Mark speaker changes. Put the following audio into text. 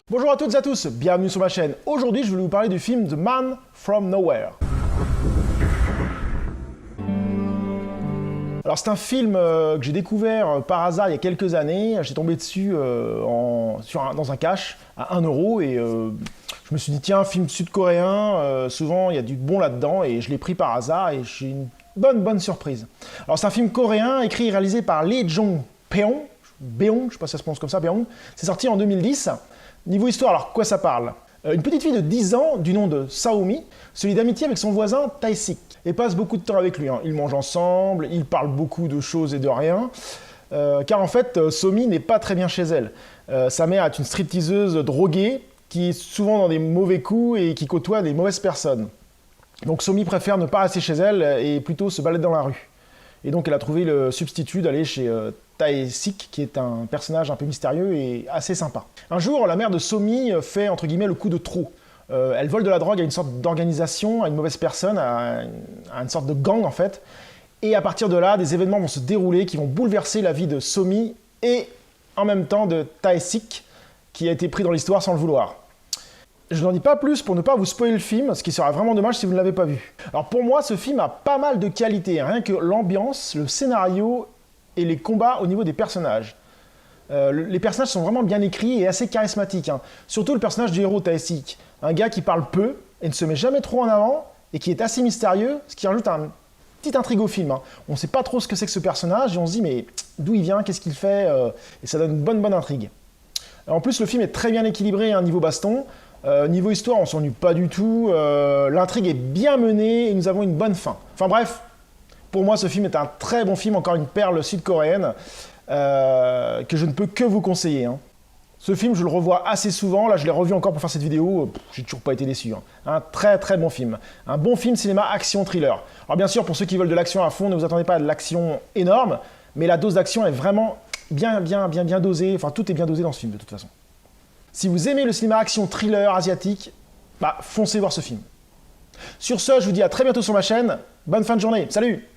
Speaker 1: Bonjour à toutes et à tous, bienvenue sur ma chaîne. Aujourd'hui, je vais vous parler du film The Man from Nowhere. Alors c'est un film que j'ai découvert par hasard il y a quelques années. J'ai tombé dessus dans un cache à 1 € et je me suis dit tiens, film sud-coréen, souvent il y a du bon là-dedans et je l'ai pris par hasard et j'ai une bonne surprise. Alors c'est un film coréen écrit et réalisé par Lee Jong-beon, je sais pas si ça se prononce comme ça, Beon. C'est sorti en 2010. Niveau histoire, alors quoi ça parle? Une petite fille de 10 ans, du nom de Saomi, se lie d'amitié avec son voisin Tae-sik et passe beaucoup de temps avec lui. Ils mangent ensemble, ils parlent beaucoup de choses et de rien, car en fait, Somi n'est pas très bien chez elle. Sa mère est une stripteaseuse droguée qui est souvent dans des mauvais coups et qui côtoie des mauvaises personnes. Donc Somi préfère ne pas rester chez elle et plutôt se balader dans la rue. Et donc elle a trouvé le substitut d'aller chez Tae-sik, qui est un personnage un peu mystérieux et assez sympa. Un jour, la mère de Somi fait, entre guillemets, le coup de trop. Elle vole de la drogue à une sorte d'organisation, à une mauvaise personne, à une sorte de gang en fait. Et à partir de là, des événements vont se dérouler qui vont bouleverser la vie de Somi et en même temps de Tae-sik, qui a été pris dans l'histoire sans le vouloir. Je n'en dis pas plus pour ne pas vous spoiler le film, ce qui sera vraiment dommage si vous ne l'avez pas vu. Alors pour moi, ce film a pas mal de qualités, rien que l'ambiance, le scénario et les combats au niveau des personnages. Les personnages sont vraiment bien écrits et assez charismatiques. Surtout le personnage du héros Tae-sik, un gars qui parle peu et ne se met jamais trop en avant et qui est assez mystérieux, ce qui rajoute un petit intrigue au film. On ne sait pas trop ce que c'est que ce personnage et on se dit mais d'où il vient, qu'est-ce qu'il fait, et ça donne une bonne intrigue. En plus, le film est très bien équilibré niveau baston. Niveau histoire, on s'ennuie pas du tout, l'intrigue est bien menée et nous avons une bonne fin. Enfin bref, pour moi ce film est un très bon film, encore une perle sud-coréenne que je ne peux que vous conseiller. Ce film, je le revois assez souvent, là je l'ai revu encore pour faire cette vidéo, j'ai toujours pas été déçu. Un très bon film. Un bon film cinéma action thriller. Alors bien sûr, pour ceux qui veulent de l'action à fond, ne vous attendez pas à de l'action énorme, mais la dose d'action est vraiment bien dosée, enfin tout est bien dosé dans ce film de toute façon. Si vous aimez le cinéma action thriller asiatique, foncez voir ce film. Sur ce, je vous dis à très bientôt sur ma chaîne. Bonne fin de journée. Salut!